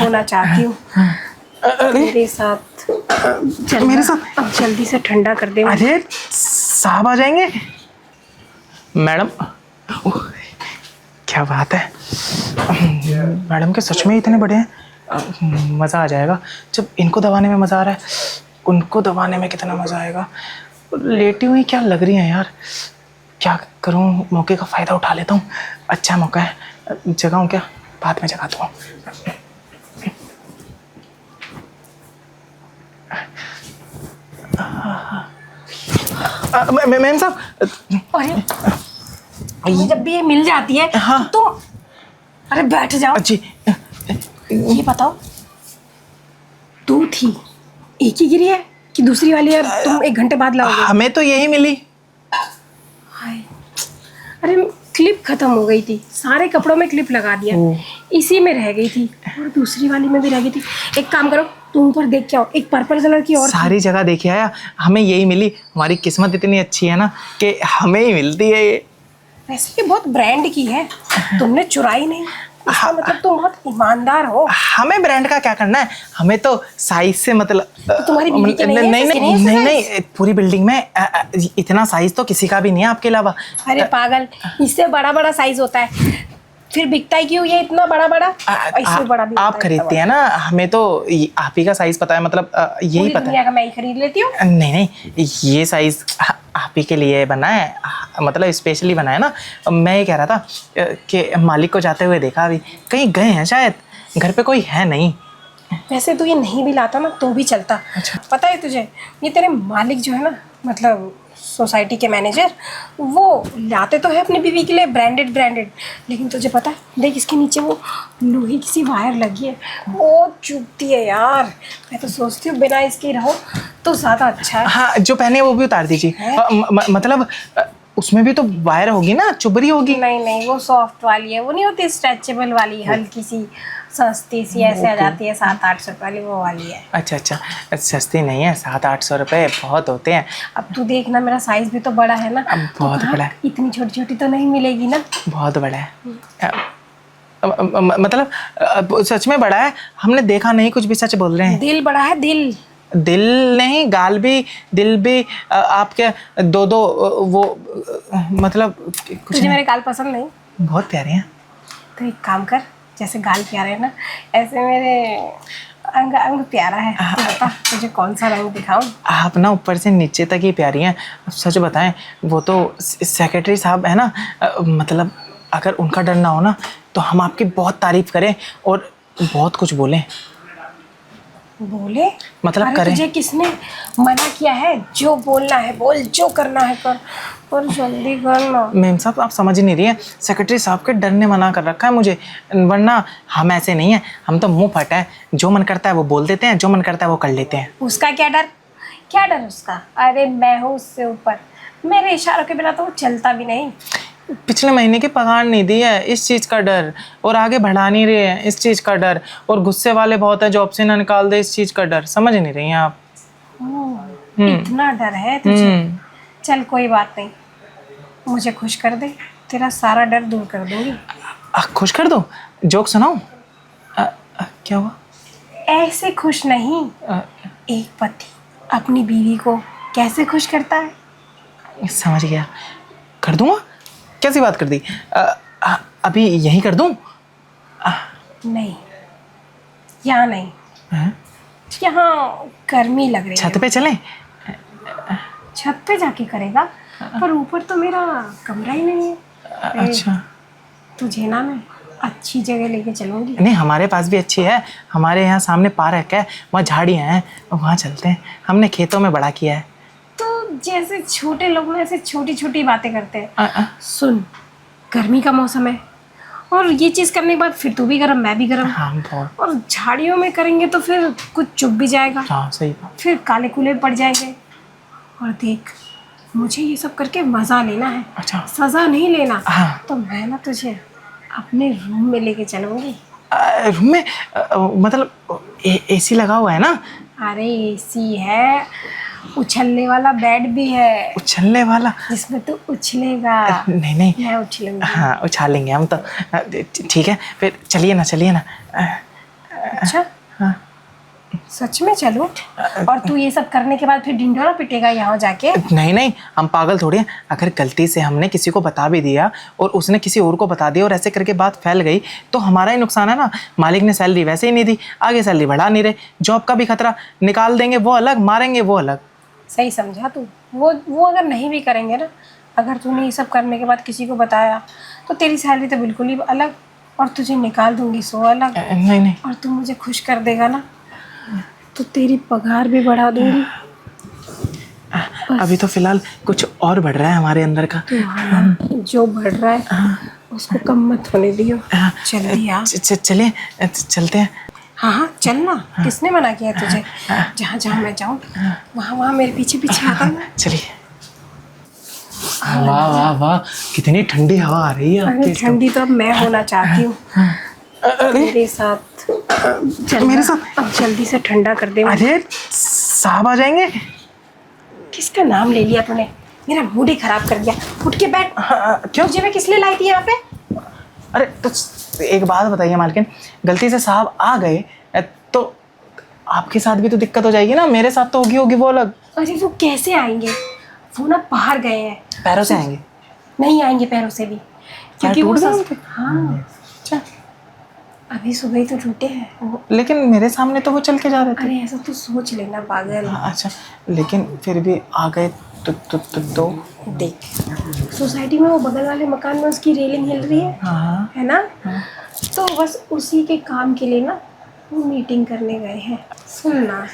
होना चाहती हूँ मेरे साथ। मेरे साथ अब जल्दी से ठंडा कर दे। अरे साहब आ जाएंगे। मैडम क्या बात है, मैडम के सच में इतने बड़े हैं। मज़ा आ जाएगा। जब इनको दबाने में मज़ा आ रहा है, उनको दबाने में कितना मज़ा आएगा। लेटी हुई क्या लग रही हैं यार। क्या करूं, मौके का फ़ायदा उठा लेता हूँ। अच्छा मौका है, जगाऊं क्या? बाद में जगाता हूँ। मैम साहब। अरे जब भी ये मिल जाती है हाँ। तो अरे बैठ जाओ जी। ये बताओ, तू थी एक ही गिरी है कि दूसरी वाली है तुम 1 घंटे बाद लाओगे? हमें तो यही मिली। हाय, अरे क्लिप खत्म हो गई थी, सारे कपड़ों में क्लिप लगा दिया, इसी में रह गई थी और दूसरी वाली में भी रह गई थी। एक काम करो, तुम ऊपर देख के आओ, एक पर्पल कलर की और सारी जगह देखी आया, हमें यही मिली। हमारी किस्मत इतनी अच्छी है ना कि हमें ही मिलती है ये। वैसे ये बहुत ब्रांड की है, तुमने चुराई नहीं, इसका मतलब तुम बहुत ईमानदार हो। हमें ब्रांड का क्या करना है, हमें तो साइज से मतलब। तो तुम्हारी बीवी की नहीं है? नहीं नहीं नहीं नहीं, पूरी बिल्डिंग में इतना साइज तो किसी का भी नहीं है आपके अलावा। अरे पागल, इससे बड़ा बड़ा साइज होता है, फिर बिकता है क्यों ये इतना बड़ा बड़ा? इससे बड़ा भी आप खरीदती है ना, हमें तो आप ही का साइज पता है, मतलब यही पता है। का मैं ही खरीद लेती हूँ। नहीं नहीं, ये साइज आप ही के लिए बना है, मतलब स्पेशली बना है ना। मैं ये कह रहा था कि मालिक को जाते हुए देखा, अभी कहीं गए हैं शायद, घर पे कोई है नहीं। वैसे तो ये नहीं भी लाता ना तो भी चलता। अच्छा। पता है तुझे, ये तेरे मालिक जो है ना, मतलब सोसाइटी के मैनेजर, वो लाते तो है अपनी बीवी के लिए ब्रांडेड, लेकिन तुझे पता है, देख इसके नीचे वो लोहे की सी वायर लगी है, वो चुभती है यार। मैं तो सोचती हूँ बिना इसके रहो तो ज़्यादा अच्छा है। हाँ, जो पहने वो भी उतार दीजिए। मतलब उसमें भी तो वायर होगी ना, चुभरी होगी। नहीं नहीं, वो सॉफ्ट वाली है, वो नहीं होती स्ट्रेचेबल वाली, हल्की सी सस्ती सी ऐसे आ जाती है, 700-800 रुपये वाली, वो वाली है। अच्छा अच्छा, सस्ती नहीं है, 700-800 रुपये बहुत होते हैं। अब तू देखना, मेरा साइज भी तो बड़ा है ना। अब बहुत बड़ा है। इतनी छोटी छोटी तो नहीं मिलेगी ना। बहुत बड़ा है। मतलब सच में बड़ा है, हमने देखा नहीं, कुछ भी सच बोल रहे हैं। दिल बड़ा है, दिल दिल नहीं, गाल भी, दिल भी। आपके दो वो मतलब कुछ तुझे मेरे गाल पसंद नहीं? बहुत प्यारे हैं। तो एक काम कर, जैसे गाल प्यारे है ना, ऐसे मेरे अंग अंग प्यारा है। तो बता तुझे कौन सा रंग दिखाऊं? आप ना ऊपर से नीचे तक ही प्यारी हैं। सच बताएं, वो तो सेक्रेटरी साहब है ना, मतलब अगर उनका डर ना हो ना तो हम आपकी बहुत तारीफ करें और बहुत कुछ बोलें। बोले मतलब अरे करें। तुझे किसने मना किया है? जो बोलना है बोल, जो करना है कर, पर जल्दी कर ना। मैम साहब, आप समझ ही नहीं रही हैं, सेक्रेटरी साहब के डर ने मना कर रखा है मुझे, वरना हम ऐसे नहीं हैं। हम तो मुंह फटा है, जो मन करता है वो बोल देते हैं, जो मन करता है वो कर लेते हैं। उसका क्या डर? क्या डर उसका? अरे मैं हूँ उससे ऊपर, मेरे इशारों के बिना तो वो चलता भी नहीं। पिछले महीने की पगार नहीं दी है, इस चीज़ का डर, और आगे बढ़ा नहीं रहे हैं, इस चीज़ का डर, और गुस्से वाले बहुत है, जॉब से ना निकाल दे, इस चीज़ का डर। समझ नहीं रही हैं आप। इतना डर है तुझे? चल कोई बात नहीं, मुझे खुश कर दे, तेरा सारा डर दूर कर दूंगी। खुश कर दो, जोक सुनाऊं? क्या हुआ? ऐसे खुश नहीं, एक पति अपनी बीवी को कैसे खुश करता है? समझ गया, कर दूंगा। कैसी बात कर दी? अभी यहीं कर दूं? नहीं, यहाँ नहीं, हैं? यहाँ गर्मी लग रही है। छत पे चलें? छत पे जाके करेगा, पर ऊपर तो मेरा कमरा ही नहीं है। अच्छा। तुझे ना मैं अच्छी जगह लेके चलूंगी। नहीं, हमारे पास भी अच्छी है, हमारे यहाँ सामने पार्क है, वहाँ झाड़ियाँ हैं, वहाँ चलते हैं। हमने खेतों में बड़ा किया है। तो जैसे छोटे लोग ना ऐसे छोटी छोटी बातें करते हैं। सुन, गर्मी का मौसम है और ये चीज़ करने के बाद फिर तू भी गरम, मैं भी गरम। हाँ बहुत। और झाड़ियों में करेंगे तो फिर कुछ चुभ भी जाएगा। हाँ सही बात। फिर काले कूले पड़ जाएंगे। और देख, मुझे ये सब करके मज़ा लेना है। अच्छा। सज़ा नहीं लेना। हाँ। तो मैं ना तुझे अपने रूम में लेके चलूँगी। रूम में मतलब एसी लगा हुआ है ना? अरे एसी है, उछलने वाला बेड भी है, उछलने वाला, जिसमें तू उछलेगा। नहीं नहीं, मैं उछलूंगी। हाँ उछालेंगे हम तो। ठीक है, फिर चलिए ना, चलिए ना। अच्छा हाँ। सच में चलो? और तू ये सब करने के बाद फिर ढिंढोरा पिटेगा यहाँ जाके? नहीं नहीं, हम पागल थोड़ी हैं। अगर गलती से हमने किसी को बता भी दिया और उसने किसी और को बता दिया और ऐसे करके बात फैल गई तो हमारा ही नुकसान है ना। मालिक ने सैलरी वैसे ही नहीं दी, आगे सैलरी बढ़ा नहीं रहे, जॉब का भी खतरा, निकाल देंगे वो अलग, मारेंगे वो अलग। सही समझा तू। वो अगर नहीं भी करेंगे ना, अगर तूने ये सब करने के बाद किसी को बताया तो तेरी सैलरी तो बिल्कुल ही अलग, और तुझे निकाल दूंगी सो अलग। नहीं नहीं, और तू मुझे खुश कर देगा ना तो तेरी पगार भी बढ़ा दूंगी। अभी तो फिलहाल कुछ और बढ़ रहा है हमारे अंदर का। तू हाँ, जो बढ़ रहा है उसको कम मत होने दियो। जल्दी आ। चलिए चलते हैं। हाँ हाँ चलना, किसने मना किया तुझे? जहाँ जहाँ मैं जाऊँ वहाँ वहाँ मेरे पीछे पीछे आता ना। चलिए। वाह वाह वाह, कितनी ठंडी हवा आ रही है अरे आपकी। ठंडी तो अब मैं होना चाहती हूँ मेरे साथ। मेरे साथ? अब जल्दी से ठंडा कर दे। अरे साहब आ जाएंगे। किसका नाम ले लिया तूने? मेरा मूड ही खराब कर दिया। उठ के बैठ। क्यों? तुझे मैं किस लिए लाई थी यहाँ पे? अरे तो एक बात बताइए मालकिन, गलती से साहब आ गए तो आपके साथ भी तो दिक्कत हो जाएगी ना। मेरे साथ तो होगी वो अलग। अरे वो कैसे आएंगे? वो ना बाहर गए हैं। पैरों से आएंगे? नहीं आएंगे पैरों से भी, क्योंकि वो टूट गए सब हाँ अच्छा, अभी सुबह ही तो टूटे हैं। लेकिन मेरे सामने तो वो चल के जा रहे थे। अरे ऐसा तो सोच लेना पागल। अच्छा, लेकिन फिर भी आ गए तो देख, सोसाइटी में वो बगल वाले मकान में उसकी रेलिंग हिल रही है, हाँ है ना? तो बस उसी के काम के लिए ना वो मीटिंग करने गए हैं। सुन ना,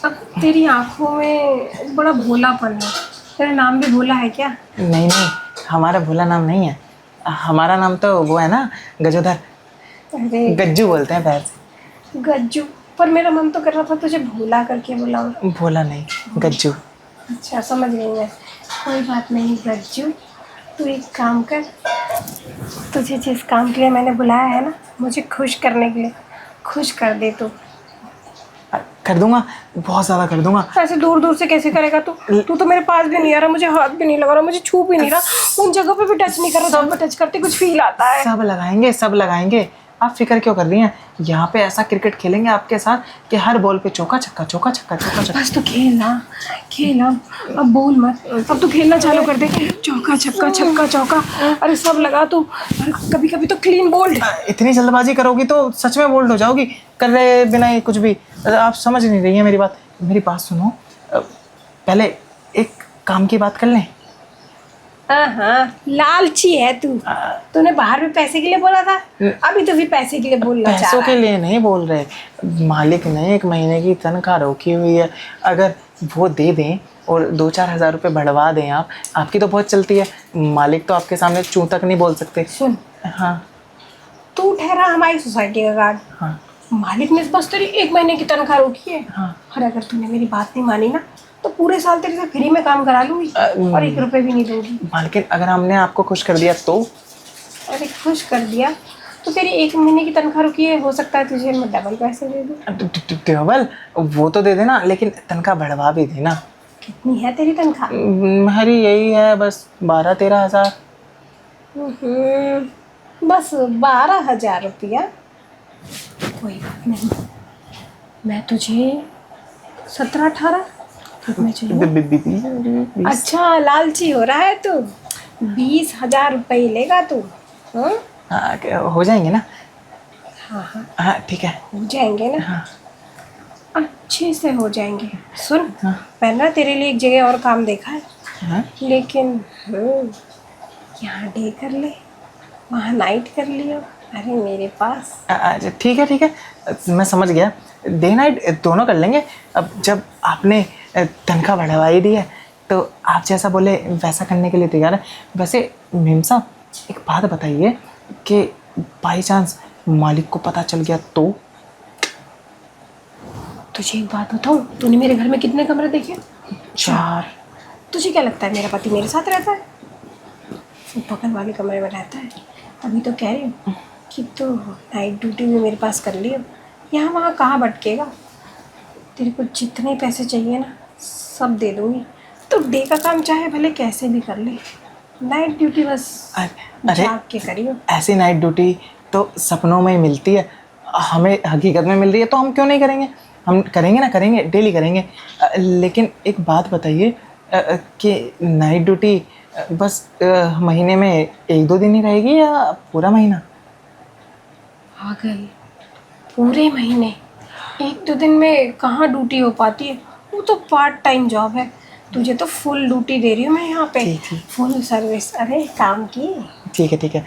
अब तेरी आंखों में बड़ा भोलापन है। तेरा नाम भी भोला है क्या? नहीं नहीं, हमारा भोला नाम नहीं है। हमारा नाम तो वो है ना, गजोधर। अरे गज्जू बोलते हैं पैर से। गज्जू। पर मेरा मन तो कर रहा था तुझे भोला करके बुलाऊं। भोला नहीं, गज्जू। अच्छा समझ गई मैं। कोई बात नहीं गज्जू, तू एक काम कर, तुझे जिस काम के लिए मैंने बुलाया है ना, मुझे खुश करने के लिए, खुश कर दे तू। कर दूंगा, बहुत ज़्यादा कर दूंगा। ऐसे दूर दूर से कैसे करेगा तू? तू तो मेरे पास भी नहीं आ रहा, मुझे हाथ भी नहीं लगा रहा, मुझे छू भी नहीं रहा, उन जगह पे भी टच नहीं कर रहा। सब टच करते कुछ फील आता है। सब लगाएंगे, सब लगाएंगे। आप फिक्र क्यों कर रही हैं? यहाँ पे ऐसा क्रिकेट खेलेंगे आपके साथ कि हर बॉल पे चौका छक्का चौका छक्का चौका छक्का। बस तू खेलना, खेल अब बोल मत। अब तू खेलना चालू कर दे। चौका छक्का छक्का चौका, अरे सब लगा तू। अरे कभी कभी तो क्लीन बोल्ड। इतनी जल्दबाजी करोगी तो सच में बोल्ड हो जाओगी, कर रहे बिना ही कुछ भी। आप समझ नहीं रही हैं मेरी बात। मेरी बात सुनो, पहले एक काम की बात कर लें। हाँ लालची है तू। तूने बाहर में पैसे के लिए बोला था, अभी तो भी पैसे के लिए बोलना चाह पैसों रहा के है। लिए नहीं बोल रहे। मालिक ने 1 महीने की तनख्वाह रोकी हुई है, अगर वो दे दें और 2-4 हज़ार रुपये बढ़वा दें आप, आपकी तो बहुत चलती है। मालिक तो आपके सामने चूं तक नहीं बोल सकते। सुन, हाँ तू ठहरा हमारी सोसाइटी का गार्ड। हाँ मालिक ने बस तेरी 1 महीने की तनख्वाह रोकी है। हाँ। और अगर तूने मेरी बात नहीं मानी ना तो पूरे साल तेरे से फ्री में काम करा लूंगी और 1 रुपए भी नहीं दूंगी। मालिक, अगर हमने आपको खुश कर दिया तो? अरे खुश कर दिया तो तेरी 1 महीने की तनख्वाह रुकी है, हो सकता है तुझे मैं डबल पैसे दे दूँ। डबल? वो तो दे देना, लेकिन तनख्वाह बढ़वा भी देना। कितनी है तेरी तनख्वाह? मेरी यही है बस 12-13 हज़ार। बस 12,000 रुपया? कोई बात नहीं, मैं तुझे 17-18 कितने चाहिए? अच्छा लालची हो रहा है तू। 20,000 रुपये लेगा तू? हो जाएंगे ना? हाँ हाँ हाँ ठीक है। हो जाएंगे ना? हाँ अच्छे से हो जाएंगे। सुन, मैंने ना तेरे लिए एक जगह और काम देखा है, हाँ। लेकिन यहाँ डे कर ले, वहाँ नाइट कर लियो। अरे मेरे पास। अच्छा ठीक है ठीक है, मैं समझ गया। डे नाइट दोनों कर लेंगे। अब जब आपने तनख्वाह बढ़वाई दी है तो आप जैसा बोले वैसा करने के लिए तैयार है। वैसे मेम साहब, एक बात बताइए कि बाई चांस मालिक को पता चल गया तो? तुझे एक बात बताऊँ, तूने मेरे घर में कितने कमरे देखे? 4। तुझे क्या लगता है मेरा पति मेरे साथ रहता है? वो बगल वाले कमरे में रहता है। अभी तो कह रही हूँ कि तो नाइट ड्यूटी भी मेरे पास कर लियो, यहाँ वहाँ कहाँ भटकेगा। तेरे को जितने पैसे चाहिए ना सब दे दूँगी। तो डे का काम चाहे भले कैसे भी कर ले, नाइट ड्यूटी बस अरे जाग के करियो। ऐसी नाइट ड्यूटी तो सपनों में ही मिलती है। हमें हकीकत में मिल रही है तो हम क्यों नहीं करेंगे, हम करेंगे ना, करेंगे, डेली करेंगे। लेकिन एक बात बताइए कि नाइट ड्यूटी बस महीने में 1-2 दिन ही रहेगी या पूरा महीना? पागल, पूरे महीने 1-2 दिन में कहाँ ड्यूटी हो पाती है, वो तो पार्ट टाइम जॉब है। तुझे तो फुल ड्यूटी दे रही हूँ मैं यहाँ पे, ठीक, ठीक। Full service. अरे काम की। ठीक है, ठीक है,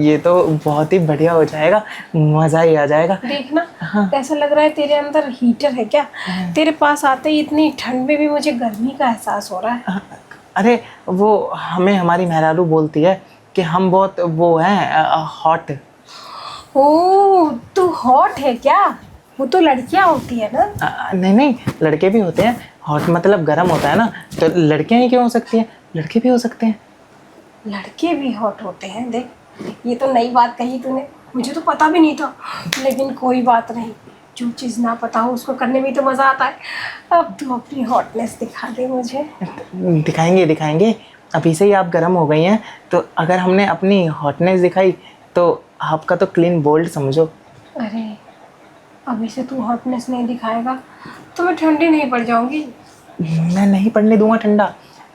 ये तो बहुत ही बढ़िया हो जाएगा, मज़ा ही आ जाएगा। देखना, ऐसा लग रहा है तेरे अंदर हीटर है क्या? तेरे पास आते ही इतनी ठंड में भी मुझे गर्मी का एहसास हो रहा है। अरे वो हमें हमारी मेहरारू बोलती है कि हम बहुत वो हैं हॉट। ओह, तू हॉट है क्या? वो तो लड़कियां होती है ना। नहीं नहीं, लड़के भी होते हैं, हॉट मतलब गर्म होता है ना, तो लड़कियां ही क्यों हो सकती हैं, लड़के भी हो सकते हैं। लड़के भी हॉट होते हैं? देख, ये तो नई बात कही तूने, मुझे तो पता भी नहीं था। लेकिन कोई बात नहीं, जो चीज़ ना पता हो उसको करने में तो मज़ा आता है। अब तू अपनी हॉटनेस दिखा दे मुझे। दिखाएंगे दिखाएंगे, अभी से ही आप गर्म हो गई हैं, तो अगर हमने अपनी हॉटनेस दिखाई तो आपका तो क्लीन बोल्ड समझो। अरे, अभी से तू हॉटनेस नहीं दिखाएगा तो मैं ठंडी नहीं पड़ जाऊंगी। मैं नहीं पड़ने दूंगा ठंडा,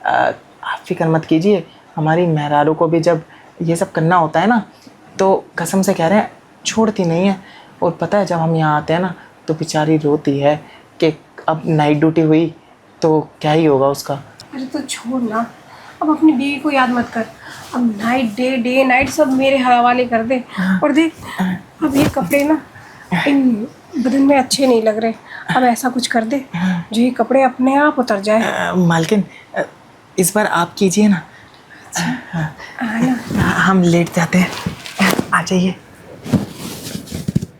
आप फिक्र मत कीजिए। हमारी मेहरारू को भी जब ये सब करना होता है ना, तो कसम से कह रहे हैं छोड़ती नहीं है। और पता है जब हम यहाँ आते हैं ना तो बेचारी रोती है कि अब नाइट ड्यूटी हुई तो क्या ही होगा उसका। अरे तो छोड़ ना, अब अपनी बीवी को याद मत कर। अब नाइट डे, डे नाइट सब मेरे हवाले कर दे। और देख, अब ये कपड़े ना इन बदन में अच्छे नहीं लग रहे। अब ऐसा कुछ कर दे जो ये कपड़े अपने आप उतर जाए। मालकिन, इस बार आप कीजिए ना। अच्छा, हम लेट जाते हैं, आ जाइए।